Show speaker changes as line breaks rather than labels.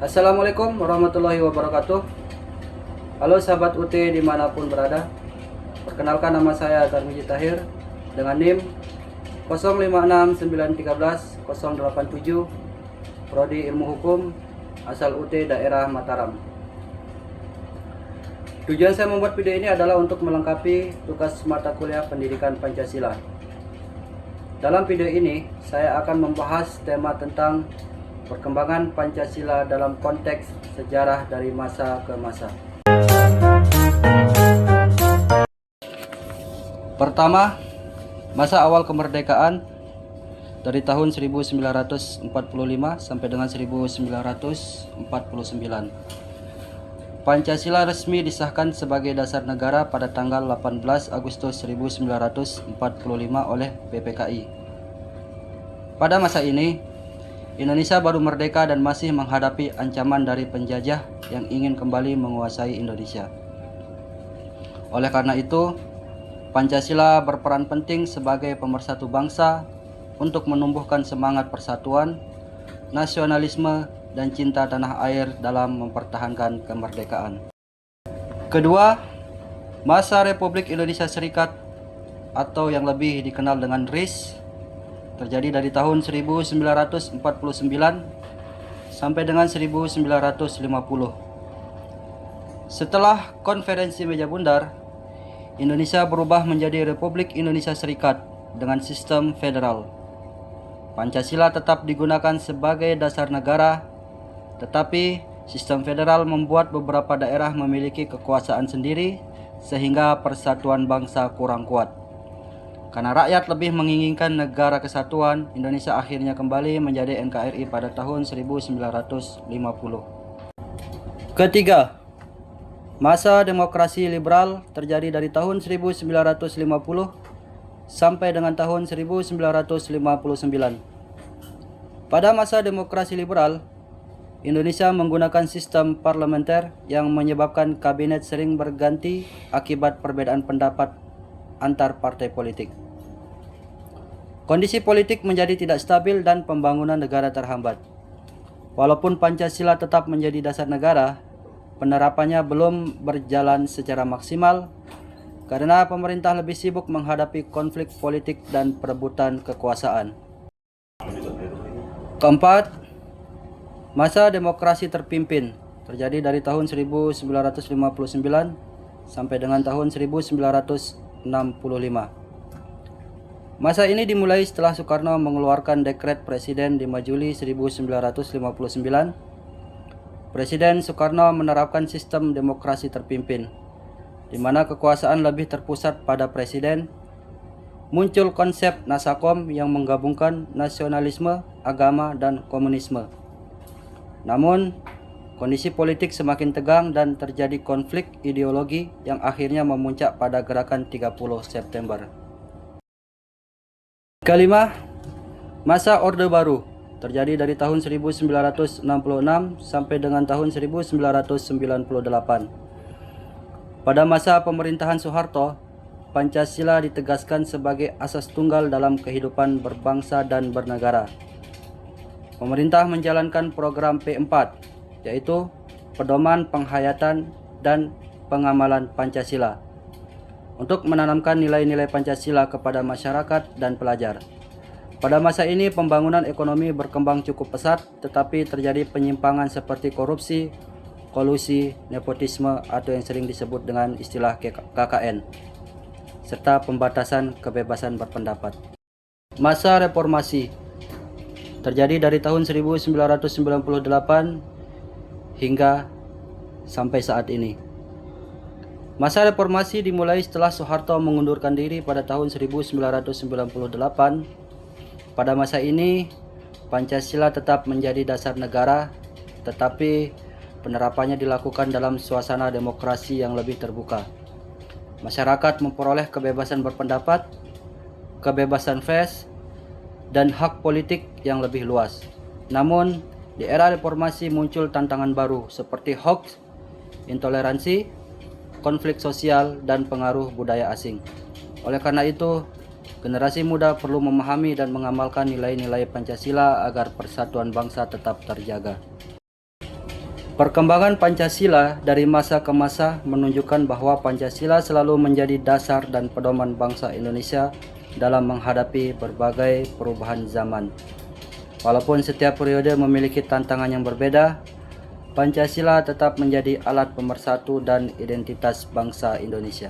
Assalamualaikum warahmatullahi wabarakatuh. Halo sahabat UT dimanapun berada. Perkenalkan, nama saya Tarmizi Tahir dengan NIM 056913 Prodi Ilmu Hukum, asal UT daerah Mataram. Tujuan saya membuat video ini adalah untuk melengkapi tugas mata kuliah pendidikan Pancasila. Dalam video ini saya akan membahas tema tentang perkembangan Pancasila dalam konteks sejarah dari masa ke masa. Pertama, masa awal kemerdekaan dari tahun 1945 sampai dengan 1949. Pancasila resmi disahkan sebagai dasar negara pada tanggal 18 Agustus 1945 oleh PPKI. Pada masa ini, Indonesia baru merdeka dan masih menghadapi ancaman dari penjajah yang ingin kembali menguasai Indonesia. Oleh karena itu, Pancasila berperan penting sebagai pemersatu bangsa untuk menumbuhkan semangat persatuan, nasionalisme, dan cinta tanah air dalam mempertahankan kemerdekaan. Kedua, masa Republik Indonesia Serikat atau yang lebih dikenal dengan RIS terjadi dari tahun 1949 sampai dengan 1950. Setelah Konferensi Meja Bundar, Indonesia berubah menjadi Republik Indonesia Serikat dengan sistem federal. Pancasila tetap digunakan sebagai dasar negara, tetapi sistem federal membuat beberapa daerah memiliki kekuasaan sendiri sehingga persatuan bangsa kurang kuat. Karena rakyat lebih menginginkan negara kesatuan, Indonesia akhirnya kembali menjadi NKRI pada tahun 1950. Ketiga, masa demokrasi liberal terjadi dari tahun 1950 sampai dengan tahun 1959. Pada masa demokrasi liberal, Indonesia menggunakan sistem parlementer yang menyebabkan kabinet sering berganti akibat perbedaan pendapat antar partai politik. Kondisi politik menjadi tidak stabil dan pembangunan negara terhambat. Walaupun Pancasila tetap menjadi dasar negara, penerapannya belum berjalan secara maksimal karena pemerintah lebih sibuk menghadapi konflik politik dan perebutan kekuasaan. Keempat, masa demokrasi terpimpin terjadi dari tahun 1959 sampai dengan tahun 1965. Masa ini dimulai setelah Soekarno mengeluarkan dekret Presiden 5 Juli 1959. Presiden Soekarno menerapkan sistem demokrasi terpimpin, di mana kekuasaan lebih terpusat pada Presiden. Muncul konsep Nasakom yang menggabungkan nasionalisme, agama, dan komunisme. Namun, kondisi politik semakin tegang dan terjadi konflik ideologi yang akhirnya memuncak pada gerakan 30 September. Kelima, masa Orde Baru terjadi dari tahun 1966 sampai dengan tahun 1998. Pada masa pemerintahan Soeharto, Pancasila ditegaskan sebagai asas tunggal dalam kehidupan berbangsa dan bernegara. Pemerintah menjalankan program P4, yaitu pedoman penghayatan dan pengamalan Pancasila, untuk menanamkan nilai-nilai Pancasila kepada masyarakat dan pelajar. Pada masa ini pembangunan ekonomi berkembang cukup pesat, tetapi terjadi penyimpangan seperti korupsi, kolusi, nepotisme atau yang sering disebut dengan istilah KKN, serta pembatasan kebebasan berpendapat. Masa reformasi terjadi dari tahun 1998 hingga sampai saat ini. Masa reformasi dimulai setelah Soeharto mengundurkan diri pada tahun 1998. Pada masa ini, Pancasila tetap menjadi dasar negara, tetapi penerapannya dilakukan dalam suasana demokrasi yang lebih terbuka. Masyarakat memperoleh kebebasan berpendapat, kebebasan pers, dan hak politik yang lebih luas. Namun, di era reformasi muncul tantangan baru seperti hoax, intoleransi, konflik sosial, dan pengaruh budaya asing. Oleh karena itu, generasi muda perlu memahami dan mengamalkan nilai-nilai Pancasila agar persatuan bangsa tetap terjaga. Perkembangan Pancasila dari masa ke masa menunjukkan bahwa Pancasila selalu menjadi dasar dan pedoman bangsa Indonesia dalam menghadapi berbagai perubahan zaman. Walaupun setiap periode memiliki tantangan yang berbeda, Pancasila tetap menjadi alat pemersatu dan identitas bangsa Indonesia.